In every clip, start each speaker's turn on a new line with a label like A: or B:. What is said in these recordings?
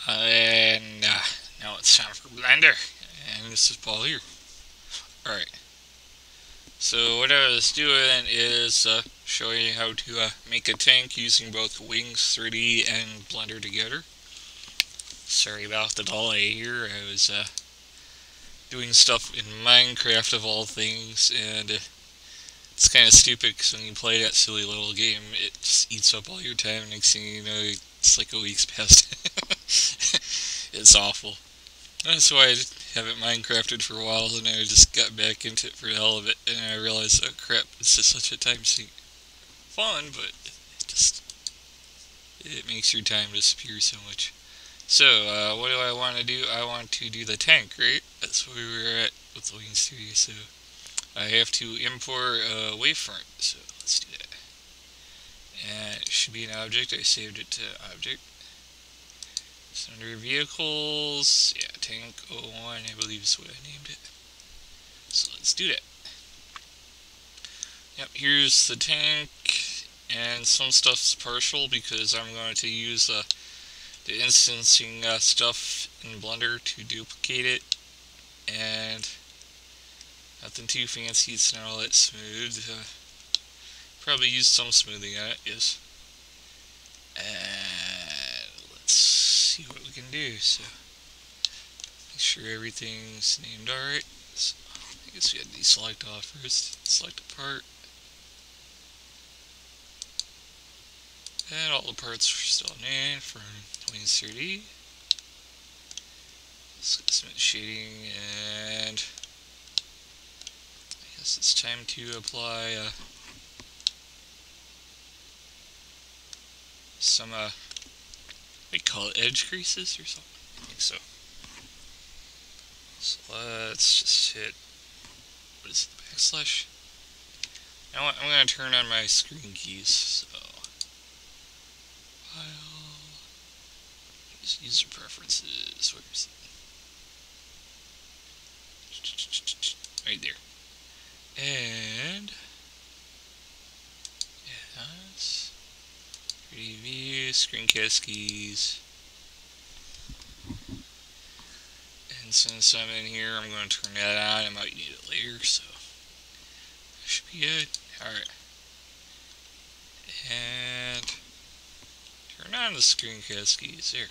A: And now it's time for Blender. And this is Paul here. Alright. So what I was doing is showing you how to make a tank using both Wings 3D and Blender together. Sorry about the delay here. I was doing stuff in Minecraft of all things, and it's kind of stupid because when you play that silly little game, it just eats up all your time, and next thing you know, it's like a week's past. It's awful. That's why I haven't Minecrafted for a while, and I just got back into it for the hell of it, and I realized, oh crap, it's just such a time sink. Fun, but it makes your time disappear so much. So, what do I want to do? I want to do the tank, right? That's where we were at with the Wings 3D, so I have to import a wavefront, so let's do that. And it should be an object. I saved it to object. So under vehicles, yeah, tank 01, I believe is what I named it. So let's do that. Yep, here's the tank, and some stuff's partial because I'm going to use the instancing stuff in Blender to duplicate it, and nothing too fancy, it's not all that smooth. Probably use some smoothing on it, yes. And let's see what we can do. So make sure everything's named alright. So I guess we had to deselect off first. Select a part. And all the parts are still named from Wings 3D. Let's get some shading, and I guess it's time to apply some we call it edge creases or something. I think so. So let's just hit, what is it, the backslash? Now I'm going to turn on my screen keys. So file, just user preferences. Where is it? Right there. And yes, 3D view, screencast keys. And since I'm in here, I'm going to turn that on. I might need it later, so that should be good. Alright. And turn on the screencast keys. There.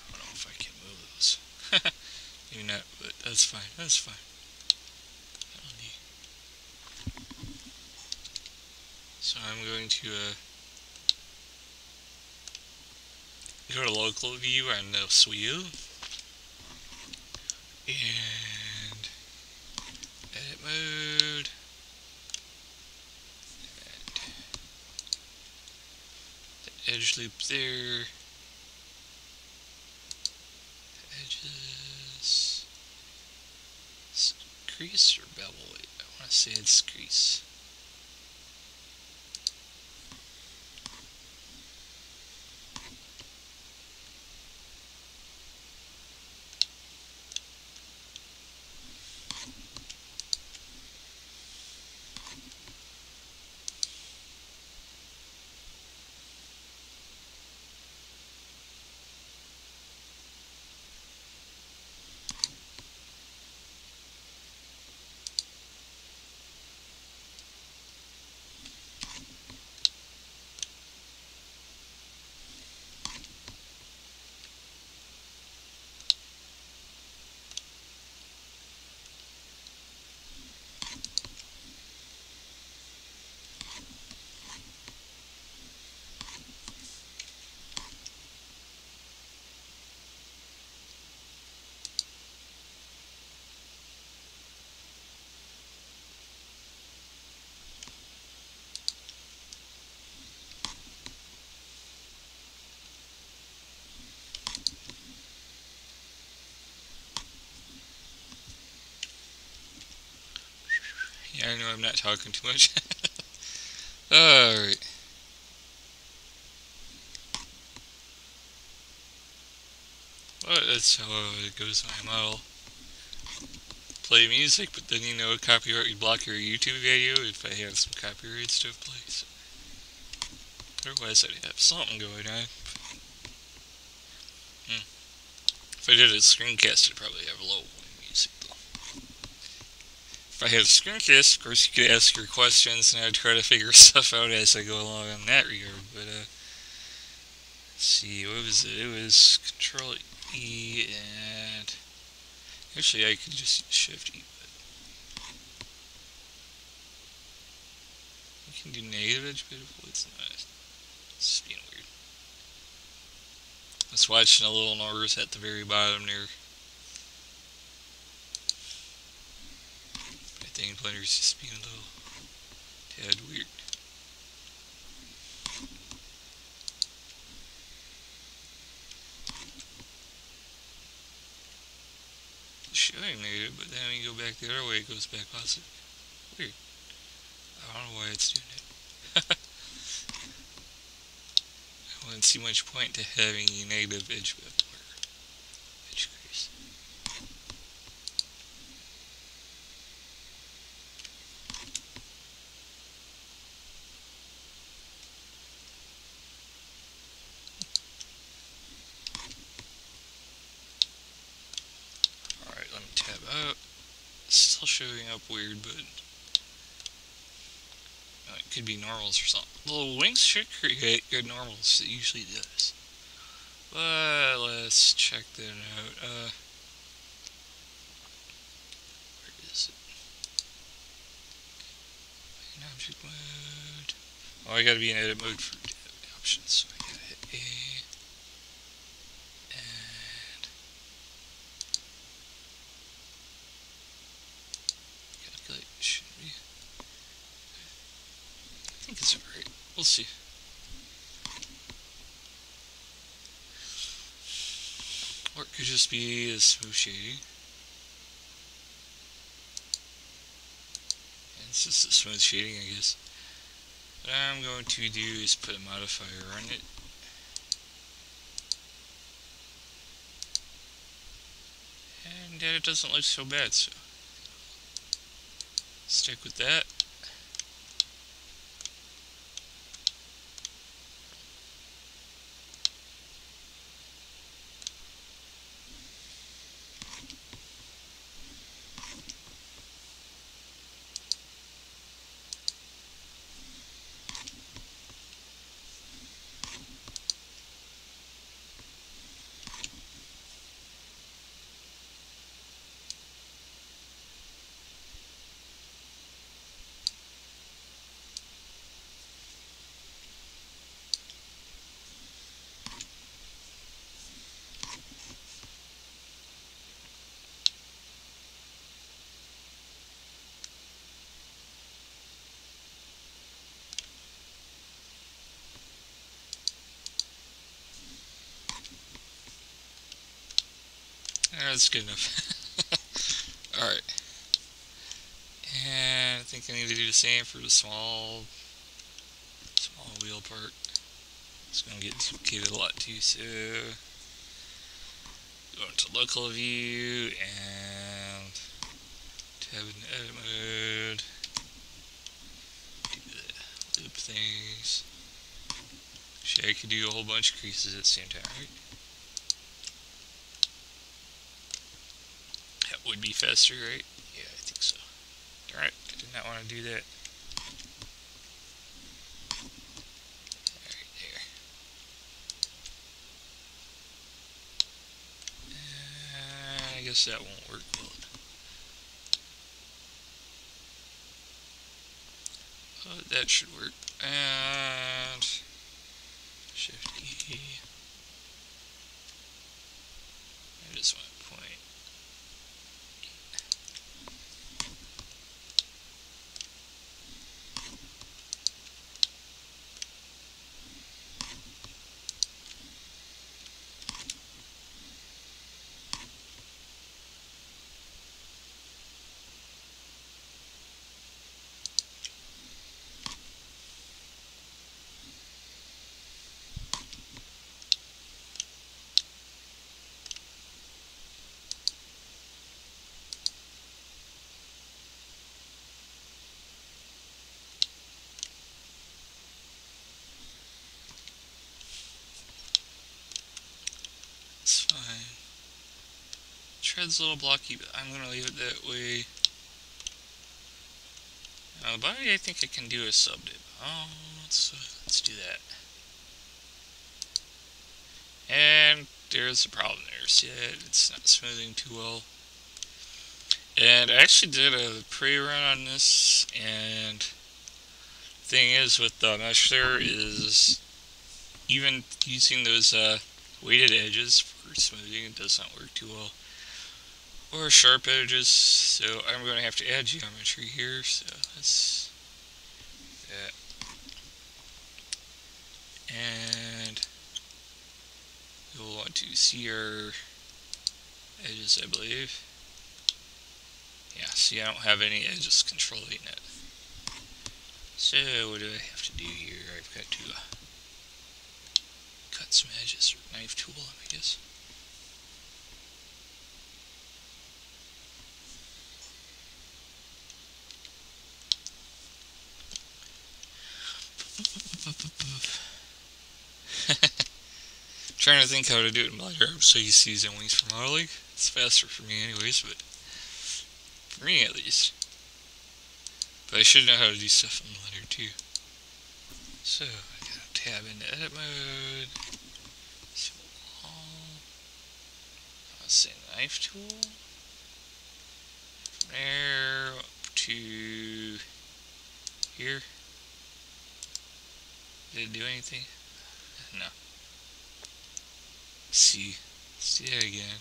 A: I don't know if I can move those. Maybe not, but that's fine. That's fine. So I'm going to go to local view on this wheel, and edit mode, and the edge loop there, the edges, is it crease or bevel? I want to say it's crease. Yeah, I know I'm not talking too much. Alright. Well, that's how it goes on my model. Play music, but then copyright would block your YouTube video if I have some copyright stuff played. So Otherwise, I'd have something going on. If I did a screencast, I'd probably have low music though. If I had a screencast, of course, you could ask your questions, and I'd try to figure stuff out as I go along in that regard. But let's see, what was it? It was Control E, and actually, I could just use Shift E. But you can do negative edge, but it's not. It's being weird. I was watching a little Norris at the very bottom there. I think Blender's just being a little tad weird. It's showing negative, but then when you go back the other way, it goes back positive. Weird. I don't know why it's doing it. I wouldn't see much point to having a negative edge bevel or edge crease. Alright, let me tab out. It's still showing up weird, but it could be normals or something. The wings should create good normals. It usually does. But let's check that out. Where is it? In object mode. Oh, I gotta be in edit mode for options, so I gotta hit A. And calculate should be. I think it's alright. We'll see. Or it could just be a smooth shading. And it's just a smooth shading, I guess. What I'm going to do is put a modifier on it. And it doesn't look so bad, so stick with that. That's good enough. Alright. And I think I need to do the same for the small wheel part. It's going to get duplicated a lot too, so go into local view and tab in edit mode. Do the loop things. Actually, I could do a whole bunch of creases at the same time, right? That would be faster, right? Yeah, I think so. Alright, I did not want to do that. Alright, there. I guess that won't work, will it? That should work. And Shift E. I just want to point. tread's a little blocky, but I'm gonna leave it that way. Now the body, I think I can do a sub-dip. Oh, let's do that. And there's a problem there. See that? It's not smoothing too well. And I actually did a pre-run on this, and thing is with the mesh there is even using those weighted edges for smoothing, it does not work too well. Or sharp edges, so I'm going to have to add geometry here, so let's do that. And you'll want to see our edges, I believe. Yeah, see, I don't have any edges controlling it. So what do I have to do here? I've got to cut some edges with a knife tool, I guess. Trying to think how to do it in Blender. I'm so used to using wings for modeling. It's faster for me anyways, but for me at least. But I should know how to do stuff in Blender too. So I gotta tab into edit mode. So let's say knife tool. From there up to here. Did it do anything? No. See. Let's do that again.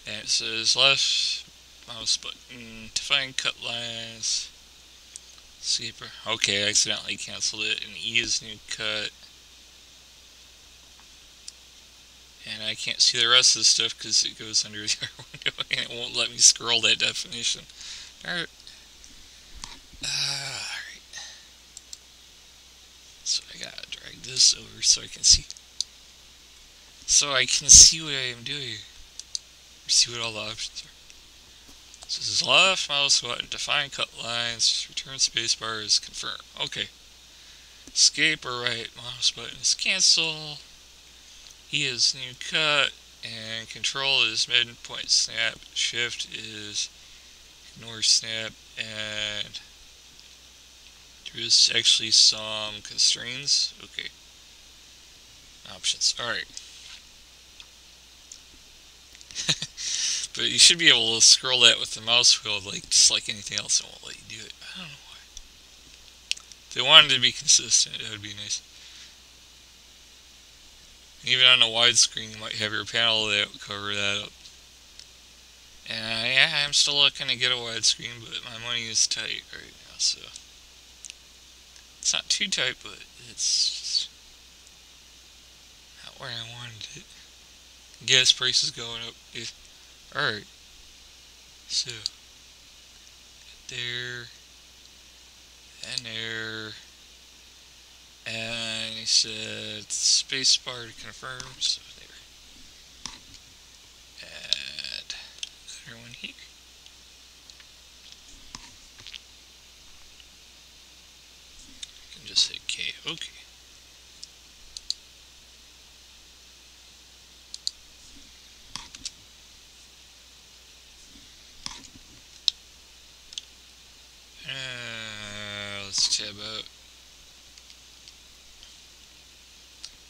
A: And it says left mouse button to find cut lines. Escaper. Okay, I accidentally canceled it. And E is new cut. And I can't see the rest of the stuff because it goes under the other window and it won't let me scroll that definition. Alright. So I gotta drag this over so I can see. So I can see what I am doing. Or see what all the options are. So this is left mouse button, define cut lines, return spacebar is confirm. Okay. Escape or right mouse button is cancel. E is new cut. And control is midpoint snap. Shift is ignore snap. And there is actually some constraints. Okay. Options. Alright. But you should be able to scroll that with the mouse wheel, like just like anything else. It won't let you do it. I don't know why. If they wanted to be consistent, it would be nice. Even on a widescreen, you might have your panel that would cover that up. And yeah, I'm still looking to get a widescreen, but my money is tight right now, so it's not too tight, but it's just not where I wanted it. Gas prices going up. Yeah. Alright, so there and there, and he said spacebar to confirm, so there, and another one here. I can just hit K. Okay. Let's tab out.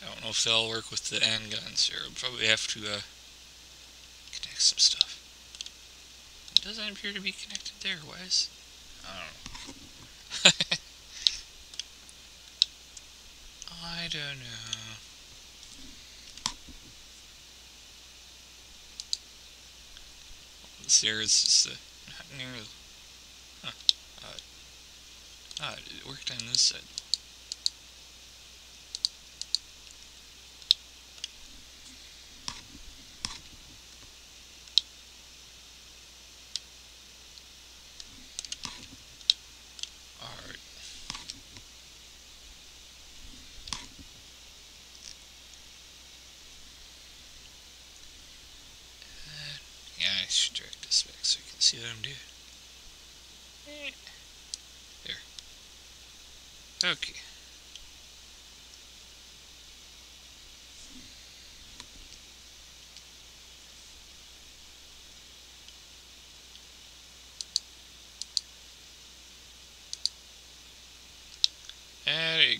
A: I don't know if that'll work with the end guns here. I'll probably have to connect some stuff. It doesn't appear to be connected there. Why is... I don't know. I don't know. This here is just not nearly... Huh. It worked on this side. Alright. Yeah, I should drag this back so you can see what I'm doing. There. Okay.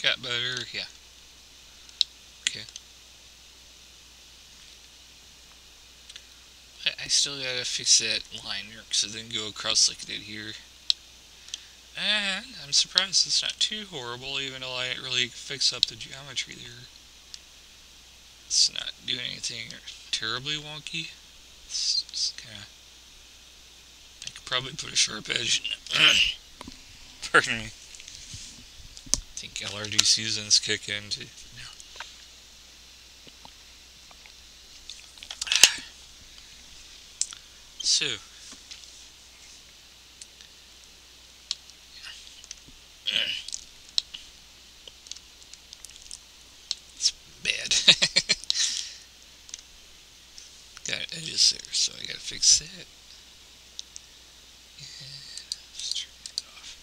A: got better? Yeah. Okay. I still gotta fix that line here because it didn't go across like it did here. And I'm surprised it's not too horrible, even though I didn't really fix up the geometry there. It's not doing anything terribly wonky. It's just kind of... I could probably put a sharp edge in it. Pardon me. I think LRD seasons kick in too. No. So, it's bad. Got edges there, so I gotta fix that. Let's turn that off.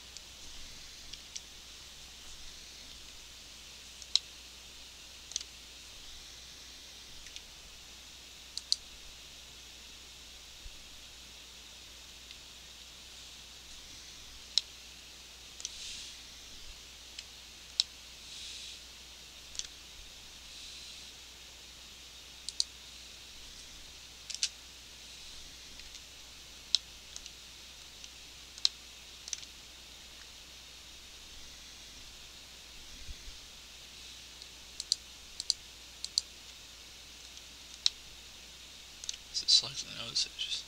A: Select the nose edges.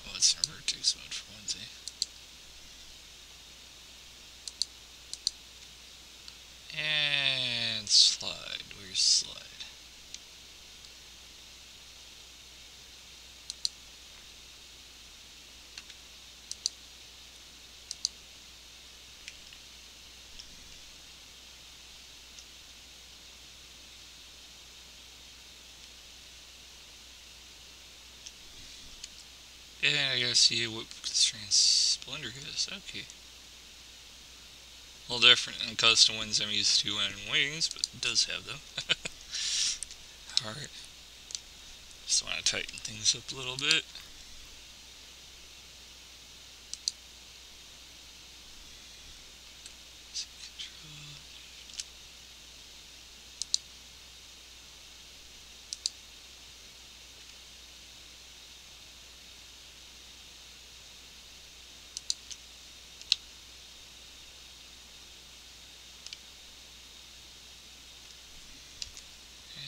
A: Oh, it's in vertex mode for one thing. And slide. Where's slide? And I gotta see what constraints Blender has. Okay. A little different than custom ones I'm used to in Wings, but it does have them. Alright. Just want to tighten things up a little bit.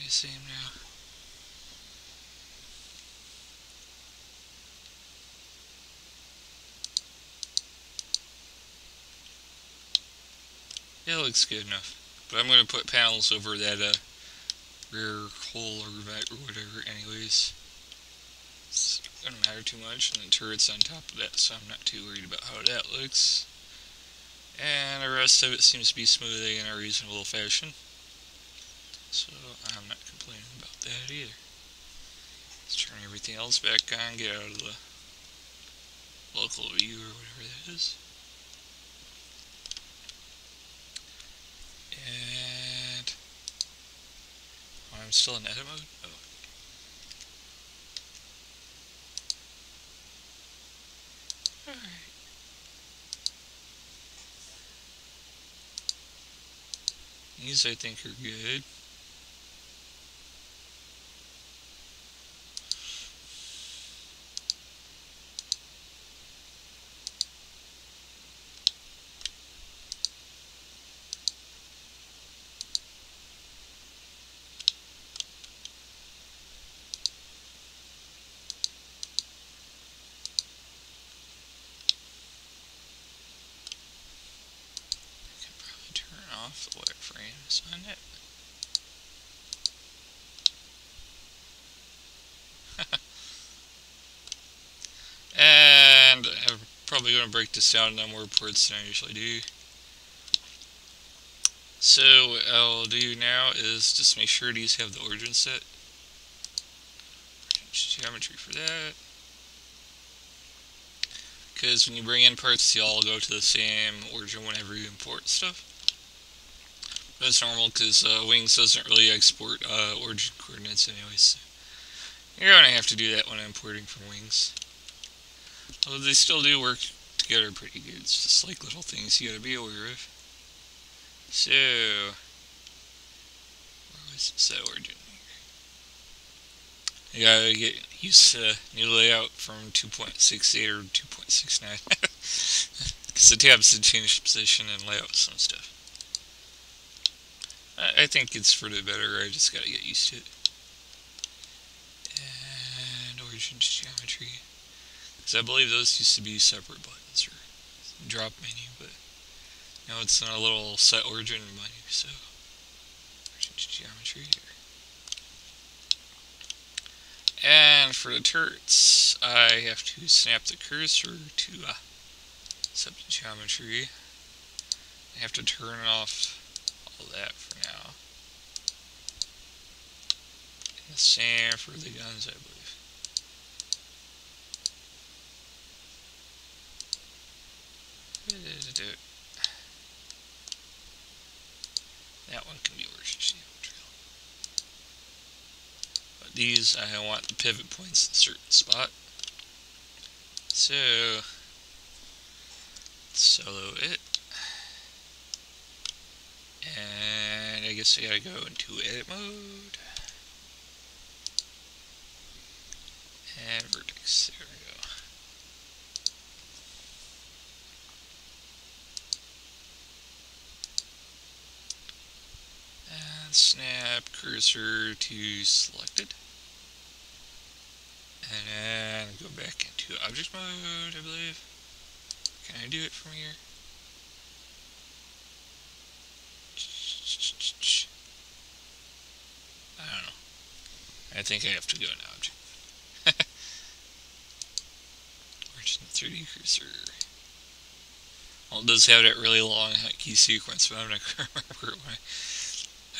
A: Same now. Yeah, it looks good enough. But I'm going to put panels over that rear hole or vent or whatever anyways. It's not going to matter too much. And then turrets on top of that, so I'm not too worried about how that looks. And the rest of it seems to be smoothing in a reasonable fashion. So I'm not complaining about that either. Let's turn everything else back on, get out of the local view or whatever that is. And oh, I'm still in edit mode? Oh. Alright. These I think are good. Off the wireframes on it. And I'm probably going to break this down into more parts than I usually do. So what I'll do now is just make sure these have the origin set. Geometry for that. Because when you bring in parts, they all go to the same origin whenever you import stuff. That's normal because Wings doesn't really export origin coordinates anyways. You're going to have to do that when importing from Wings. Although they still do work together pretty good. It's just like little things you gotta be aware of. So, where was this origin? You gotta get used to the new layout from 2.68 or 2.69. Because the tabs had changed position and layouts and stuff. I think it's for the better. I just gotta get used to it. And origin to geometry. Because I believe those used to be separate buttons or drop menu, but now it's in a little set origin menu. So origin to geometry here. And for the turrets, I have to snap the cursor to set the geometry. I have to turn off all that for now. And the same for the guns, I believe. That one can be origin geometry. But these, I want the pivot points in a certain spot. So, solo it. And I guess I gotta go into edit mode. And vertex, there we go. And snap cursor to selected. And then go back into object mode, I believe. Can I do it from here? I don't know. I think I have to go in object. Origin 3D cursor. Well, it does have that really long key sequence, but I'm not going to remember it when I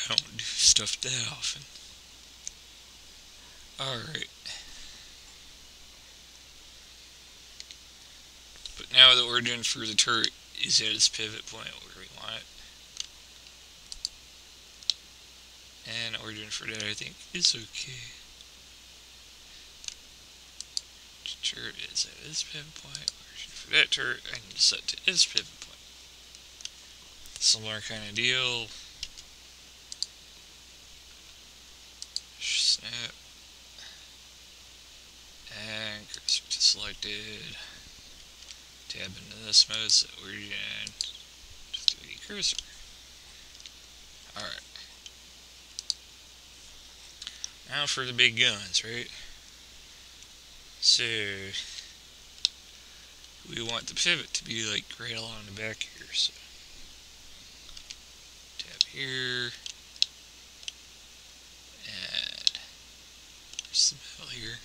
A: don't do stuff that often. Alright. But now the origin for the turret is at its pivot point where we want it. And origin for that, I think, is okay. Turret is at its pivot point. Origin for that turret, I need to set to its pivot point. Similar kind of deal. Snap. And cursor to selected. Tab into this mode, so origin to 3D cursor. Alright. Now for the big guns, right? So we want the pivot to be like right along the back here, so tab here, and there's the middle here.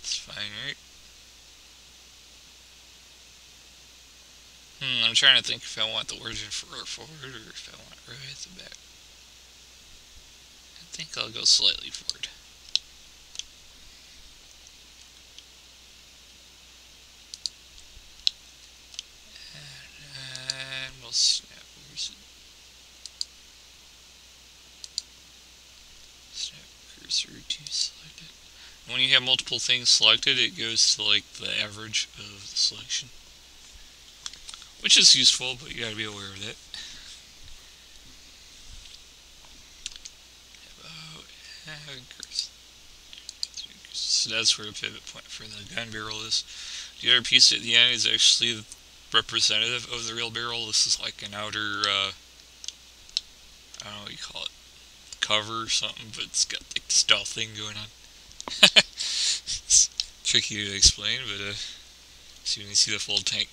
A: It's fine, right? I'm trying to think if I want the origin for forward or if I want it right at the back. I think I'll go slightly forward. And we'll snap. Where's it? Snap cursor to selected. When you have multiple things selected, it goes to like the average of the selection. Which is useful, but you gotta be aware of that. So that's where the pivot point for the gun barrel is. The other piece at the end is actually representative of the real barrel. This is like an outer, I don't know what you call it, cover or something, but it's got like the stealth thing going on. It's tricky to explain, but so you can see the full tank.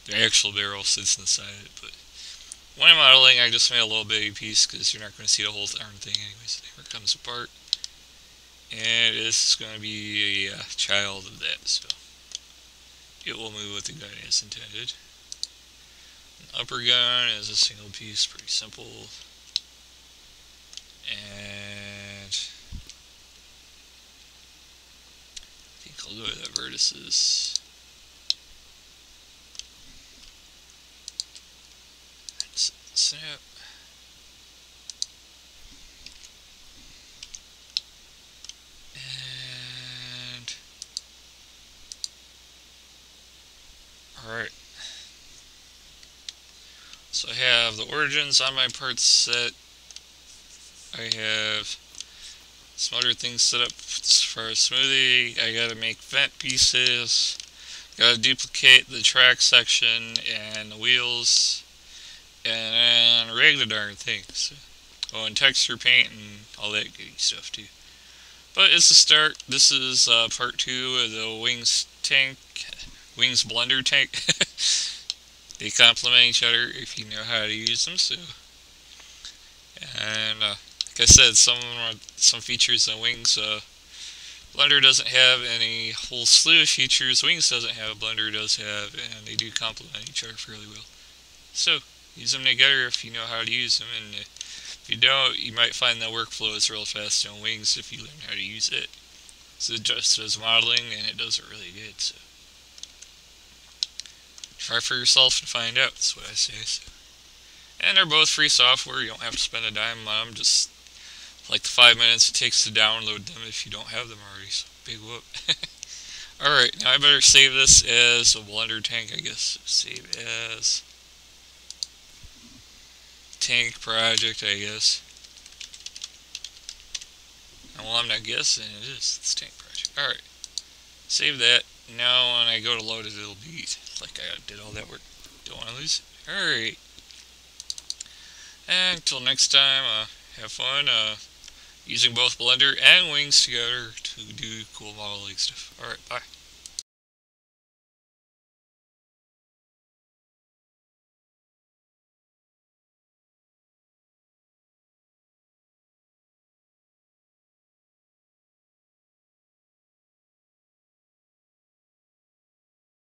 A: The actual barrel sits inside it, but when I'm modeling, I just made a little bitty piece because you're not going to see the whole darn thing anyways. It never comes apart. And this is going to be a child of that, so it will move with the gun as intended. An upper gun is a single piece, pretty simple. And I think I'll go with the vertices. Snap. Alright. So I have the origins on my parts set. I have some other things set up as far as smoothie. I gotta make vent pieces. Gotta duplicate the track section and the wheels. And rig the darn thing. So, oh, and texture paint and all that goody stuff too. But it's a start. This is part 2 of the wings blender tank. They complement each other if you know how to use them. So, and like I said, some features in wings. Blender doesn't have any whole slew of features. Wings doesn't have. Blender does have, and they do complement each other fairly well. So use them together if you know how to use them, and if you don't, you might find the workflow is real fast on Wings if you learn how to use it. So it just does modeling, and it does it really good. So try for yourself and find out. That's what I say. So. And they're both free software. You don't have to spend a dime on them. Just like the 5 minutes it takes to download them if you don't have them already. So big whoop. Alright, now I better save this as a blender tank, I guess. Save as tank project, I guess. Well, I'm not guessing, it is. It's tank project. Alright. Save that. Now when I go to load it, it'll be like I did all that work. Don't want to lose it. Alright. And until next time, have fun using both Blender and Wings together to do cool modeling stuff. Alright, bye.